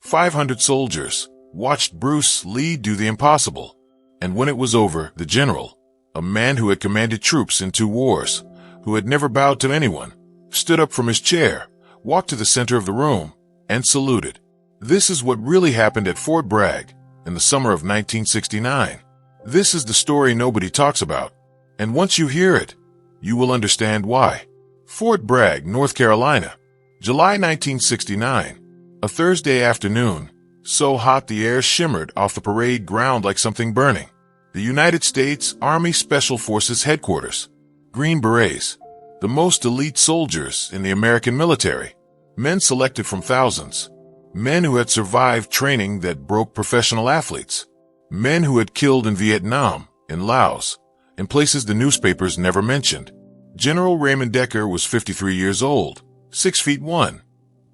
500 soldiers watched Bruce Lee do the impossible. And when it was over, the general, a man who had commanded troops in 2 wars, who had never bowed to anyone, stood up from his chair, walked to the center of the room, and saluted. This is what really happened at Fort Bragg in the summer of 1969. This is the story nobody talks about. And once you hear it, you will understand why. Fort Bragg, North Carolina, July 1969. A Thursday afternoon, so hot the air shimmered off the parade ground like something burning. The United States Army Special Forces Headquarters. Green Berets, the most elite soldiers in the American military. Men selected from thousands. Men who had survived training that broke professional athletes. Men who had killed in Vietnam, in Laos, in places the newspapers never mentioned. General Raymond Decker was 53 years old, 6 feet 1,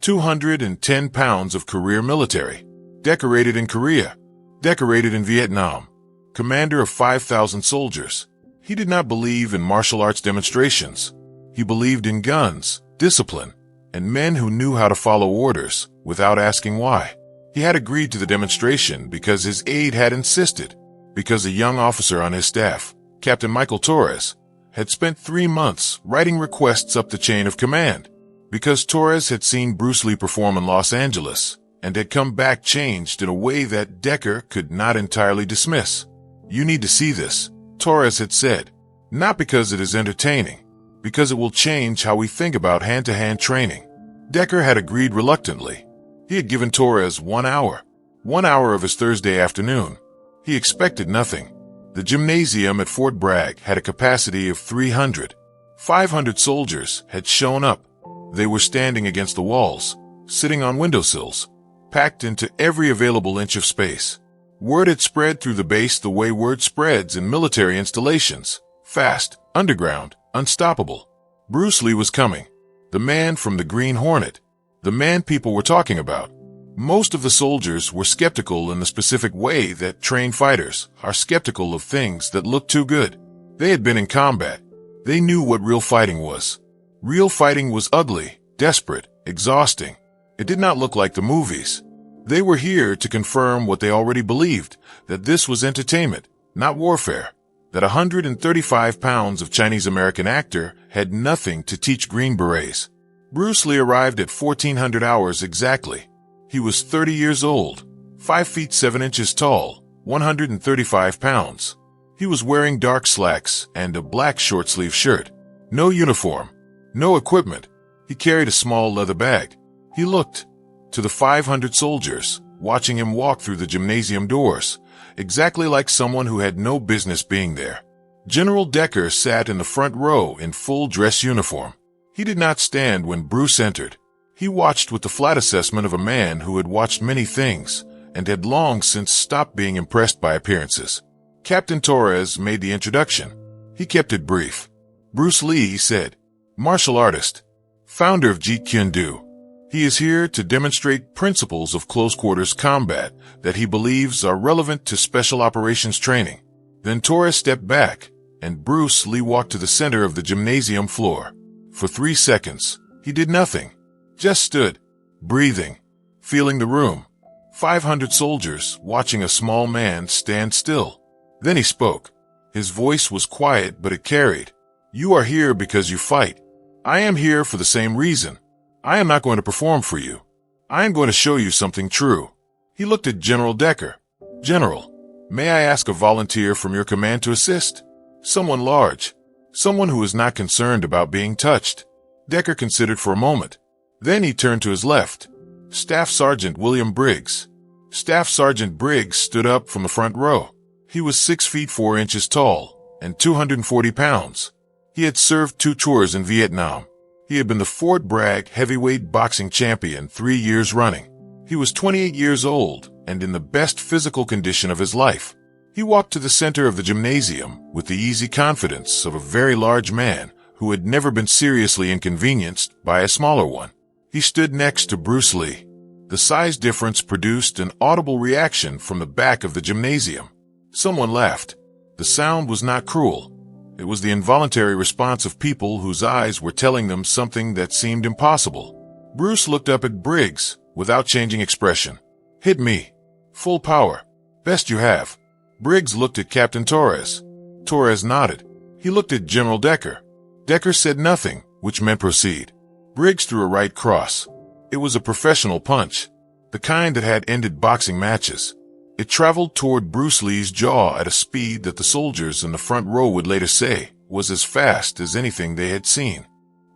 210 pounds of career military. Decorated in Korea, decorated in Vietnam, commander of 5,000 soldiers. He did not believe in martial arts demonstrations. He believed in guns, discipline, and men who knew how to follow orders without asking why. He had agreed to the demonstration because his aide had insisted, because a young officer on his staff, Captain Michael Torres, had spent 3 months writing requests up the chain of command, because Torres had seen Bruce Lee perform in Los Angeles and had come back changed in a way that Decker could not entirely dismiss. You need to see this, Torres had said, not because it is entertaining, because it will change how we think about hand-to-hand training. Decker had agreed reluctantly. He had given Torres 1 hour, 1 hour of his Thursday afternoon. He expected nothing. The gymnasium at Fort Bragg had a capacity of 300. 500 soldiers had shown up. They were standing against the walls, sitting on windowsills, packed into every available inch of space. Word had spread through the base the way word spreads in military installations. Fast, underground, unstoppable. Bruce Lee was coming. The man from the Green Hornet. The man people were talking about. Most of the soldiers were skeptical in the specific way that trained fighters are skeptical of things that look too good. They had been in combat. They knew what real fighting was. Real fighting was ugly, desperate, exhausting. It did not look like the movies. They were here to confirm what they already believed, that this was entertainment, not warfare, that 135 pounds of Chinese-American actor had nothing to teach Green Berets. Bruce Lee arrived at 1400 hours exactly. He was 30 years old, 5 feet 7 inches tall, 135 pounds. He was wearing dark slacks and a black short-sleeve shirt. No uniform, no equipment. He carried a small leather bag. He looked to the 500 soldiers, watching him walk through the gymnasium doors, exactly like someone who had no business being there. General Decker sat in the front row in full dress uniform. He did not stand when Bruce entered. He watched with the flat assessment of a man who had watched many things and had long since stopped being impressed by appearances. Captain Torres made the introduction. He kept it brief. Bruce Lee, he said, martial artist, founder of Jeet Kune Do. He is here to demonstrate principles of close-quarters combat that he believes are relevant to special operations training. Then Torres stepped back, and Bruce Lee walked to the center of the gymnasium floor. For 3 seconds, he did nothing. Just stood, breathing, feeling the room. 500 soldiers watching a small man stand still. Then he spoke. His voice was quiet, but it carried. You are here because you fight. I am here for the same reason. I am not going to perform for you. I am going to show you something true. He looked at General Decker. General, may I ask a volunteer from your command to assist? Someone large. Someone who is not concerned about being touched. Decker considered for a moment. Then he turned to his left. Staff Sergeant William Briggs. Staff Sergeant Briggs stood up from the front row. He was 6 feet 4 inches tall and 240 pounds. He had served 2 tours in Vietnam. He had been the Fort Bragg heavyweight boxing champion 3 years running. He was 28 years old and in the best physical condition of his life. He walked to the center of the gymnasium with the easy confidence of a very large man who had never been seriously inconvenienced by a smaller one. He stood next to Bruce Lee. The size difference produced an audible reaction from the back of the gymnasium. Someone laughed. The sound was not cruel. It was the involuntary response of people whose eyes were telling them something that seemed impossible. Bruce looked up at Briggs without changing expression. Hit me. Full power. Best you have. Briggs looked at Captain Torres. Torres nodded. He looked at General Decker. Decker said nothing, which meant proceed. Briggs threw a right cross. It was a professional punch, the kind that had ended boxing matches. It traveled toward Bruce Lee's jaw at a speed that the soldiers in the front row would later say was as fast as anything they had seen.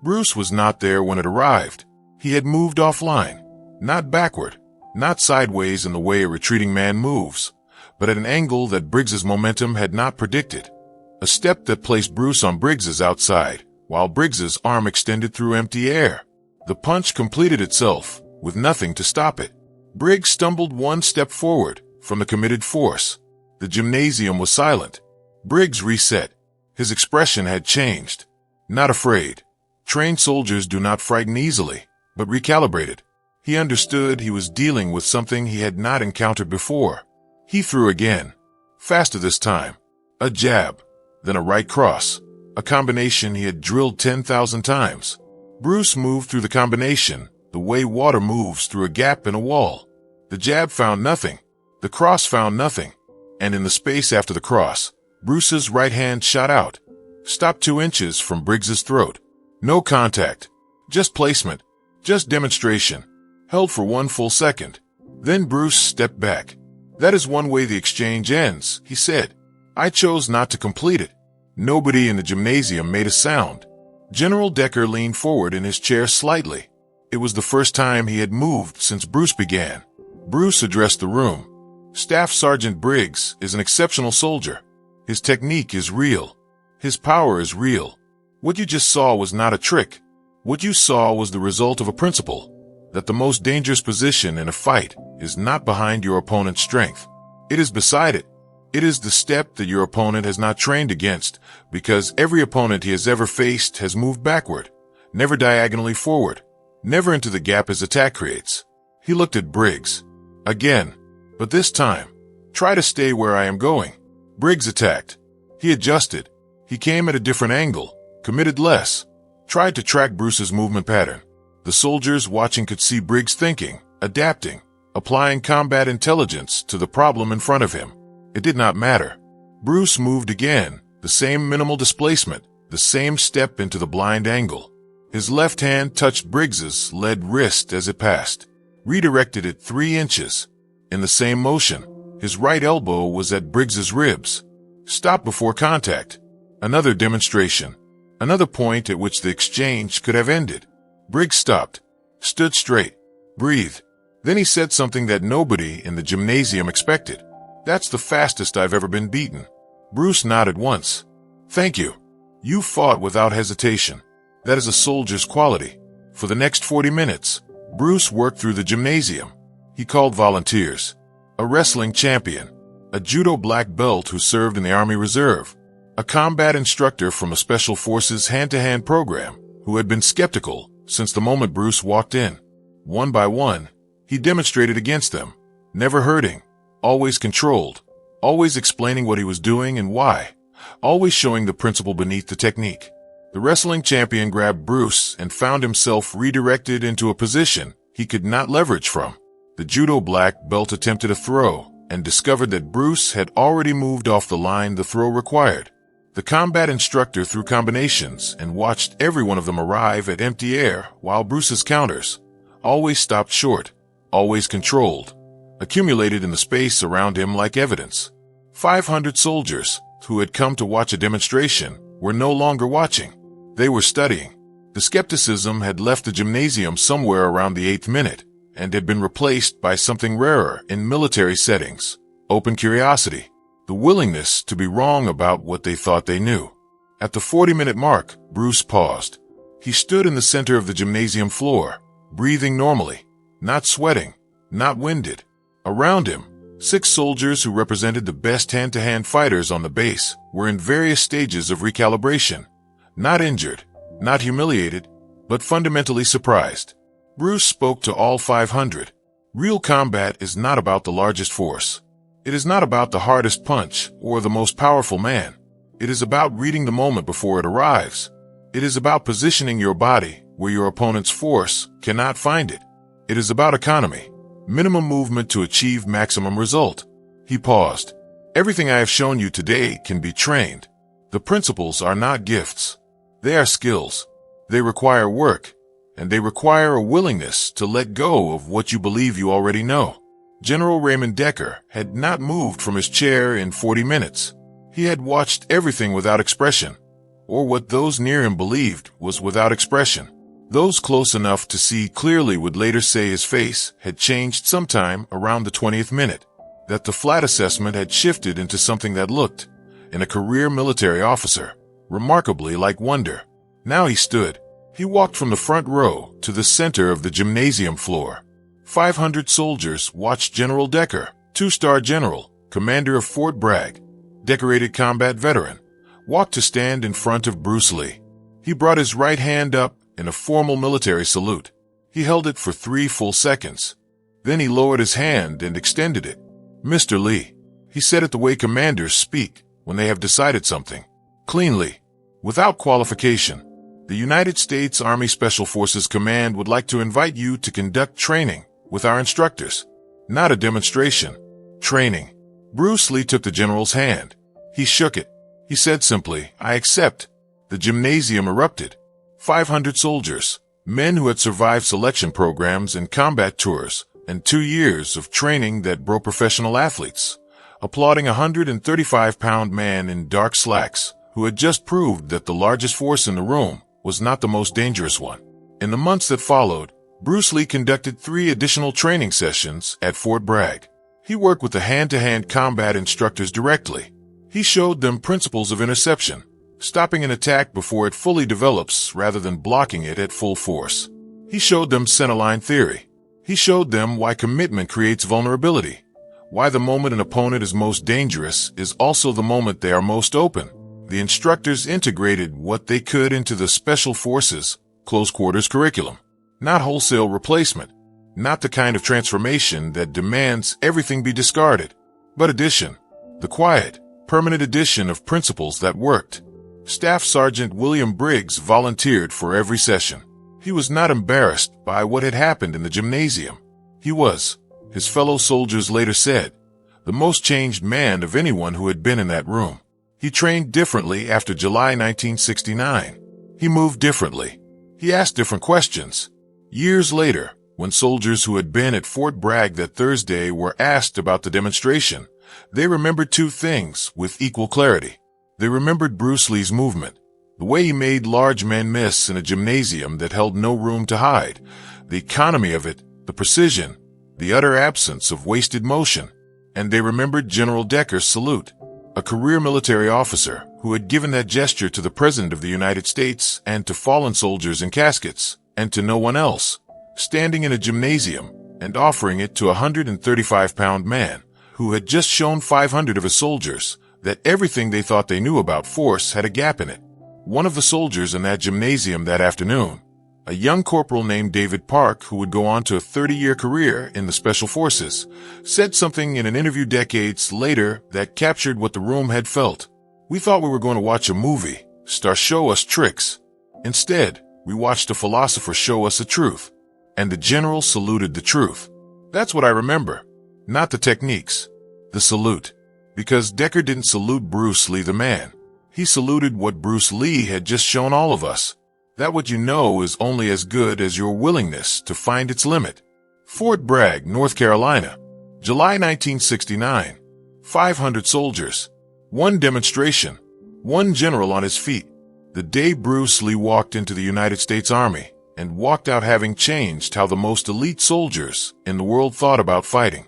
Bruce was not there when it arrived. He had moved offline, not backward, not sideways in the way a retreating man moves, but at an angle that Briggs's momentum had not predicted. A step that placed Bruce on Briggs's outside, while Briggs's arm extended through empty air. The punch completed itself, with nothing to stop it. Briggs stumbled one step forward from the committed force. The gymnasium was silent. Briggs reset. His expression had changed. Not afraid. Trained soldiers do not frighten easily, but recalibrated. He understood he was dealing with something he had not encountered before. He threw again. Faster this time. A jab, then a right cross. A combination he had drilled 10,000 times. Bruce moved through the combination, the way water moves through a gap in a wall. The jab found nothing. The cross found nothing. And in the space after the cross, Bruce's right hand shot out, stopped 2 inches from Briggs's throat. No contact. Just placement. Just demonstration. Held for 1 full second. Then Bruce stepped back. That is one way the exchange ends, he said. I chose not to complete it. Nobody in the gymnasium made a sound. General Decker leaned forward in his chair slightly. It was the first time he had moved since Bruce began. Bruce addressed the room. Staff Sergeant Briggs is an exceptional soldier. His technique is real. His power is real. What you just saw was not a trick. What you saw was the result of a principle, that the most dangerous position in a fight is not behind your opponent's strength. It is beside it. It is the step that your opponent has not trained against, because every opponent he has ever faced has moved backward, never diagonally forward, never into the gap his attack creates. He looked at Briggs. Again. But this time, try to stay where I am going. Briggs attacked. He adjusted. He came at a different angle, committed less, tried to track Bruce's movement pattern. The soldiers watching could see Briggs thinking, adapting, applying combat intelligence to the problem in front of him. It did not matter. Bruce moved again, the same minimal displacement, the same step into the blind angle. His left hand touched Briggs's lead wrist as it passed, redirected it 3 inches. In the same motion, his right elbow was at Briggs's ribs. Stopped before contact. Another demonstration. Another point at which the exchange could have ended. Briggs stopped, stood straight, breathed. Then he said something that nobody in the gymnasium expected. That's the fastest I've ever been beaten. Bruce nodded once. Thank you. You fought without hesitation. That is a soldier's quality. For the next 40 minutes, Bruce worked through the gymnasium. He called volunteers. A wrestling champion. A judo black belt who served in the Army Reserve. A combat instructor from a Special Forces hand-to-hand program who had been skeptical since the moment Bruce walked in. One by one, he demonstrated against them. Never hurting. Always controlled. Always explaining what he was doing and why. Always showing the principle beneath the technique. The wrestling champion grabbed Bruce and found himself redirected into a position he could not leverage from. The judo black belt attempted a throw and discovered that Bruce had already moved off the line the throw required. The combat instructor threw combinations and watched every one of them arrive at empty air while Bruce's counters, always stopped short, always controlled, accumulated in the space around him like evidence. 500 soldiers who had come to watch a demonstration were no longer watching. They were studying. The skepticism had left the gymnasium somewhere around the 8th minute and had been replaced by something rarer in military settings, open curiosity, the willingness to be wrong about what they thought they knew. At the 40-minute mark, Bruce paused. He stood in the center of the gymnasium floor, breathing normally, not sweating, not winded. Around him, 6 soldiers who represented the best hand-to-hand fighters on the base were in various stages of recalibration, not injured, not humiliated, but fundamentally surprised. Bruce spoke to all 500. Real combat is not about the largest force. It is not about the hardest punch or the most powerful man. It is about reading the moment before it arrives. It is about positioning your body where your opponent's force cannot find it. It is about economy. Minimum movement to achieve maximum result. He paused. Everything I have shown you today can be trained. The principles are not gifts. They are skills. They require work, and they require a willingness to let go of what you believe you already know. General Raymond Decker had not moved from his chair in 40 minutes. He had watched everything without expression, or what those near him believed was without expression. Those close enough to see clearly would later say his face had changed sometime around the 20th minute, that the flat assessment had shifted into something that looked, in a career military officer, remarkably like wonder. Now he stood. He walked from the front row to the center of the gymnasium floor. 500 soldiers watched General Decker, two-star general, commander of Fort Bragg, decorated combat veteran, walk to stand in front of Bruce Lee. He brought his right hand up in a formal military salute. He held it for 3 full seconds. Then he lowered his hand and extended it. "Mr. Lee," he said it the way commanders speak when they have decided something. Cleanly, without qualification. The United States Army Special Forces Command would like to invite you to conduct training with our instructors. Not a demonstration. Training. Bruce Lee took the general's hand. He shook it. He said simply, "I accept." The gymnasium erupted. 500 soldiers, men who had survived selection programs and combat tours, and 2 years of training that broke professional athletes, applauding a 135-pound man in dark slacks who had just proved that the largest force in the room was not the most dangerous one. In the months that followed, Bruce Lee conducted 3 additional training sessions at Fort Bragg. He worked with the hand-to-hand combat instructors directly. He showed them principles of interception, stopping an attack before it fully develops rather than blocking it at full force. He showed them centerline theory. He showed them why commitment creates vulnerability, why the moment an opponent is most dangerous is also the moment they are most open. The instructors integrated what they could into the Special Forces close quarters curriculum. Not wholesale replacement, not the kind of transformation that demands everything be discarded, but addition, the quiet, permanent addition of principles that worked. Staff Sergeant William Briggs volunteered for every session. He was not embarrassed by what had happened in the gymnasium. He was, his fellow soldiers later said, the most changed man of anyone who had been in that room. He trained differently after July 1969. He moved differently. He asked different questions. Years later, when soldiers who had been at Fort Bragg that Thursday were asked about the demonstration, they remembered 2 things with equal clarity. They remembered Bruce Lee's movement, the way he made large men miss in a gymnasium that held no room to hide, the economy of it, the precision, the utter absence of wasted motion. And they remembered General Decker's salute, a career military officer who had given that gesture to the President of the United States and to fallen soldiers in caskets, and to no one else, standing in a gymnasium and offering it to a 135-pound man who had just shown 500 of his soldiers that everything they thought they knew about force had a gap in it. One of the soldiers in that gymnasium that afternoon, a young corporal named David Park, who would go on to a 30-year career in the Special Forces, said something in an interview decades later that captured what the room had felt. "We thought we were going to watch a movie, show us tricks. Instead, we watched a philosopher show us a truth. And the general saluted the truth." That's what I remember. Not the techniques. The salute. Because Decker didn't salute Bruce Lee the man. He saluted what Bruce Lee had just shown all of us. That what you know is only as good as your willingness to find its limit. Fort Bragg, North Carolina. July 1969. 500 soldiers. 1 demonstration. 1 general on his feet. The day Bruce Lee walked into the United States Army and walked out having changed how the most elite soldiers in the world thought about fighting.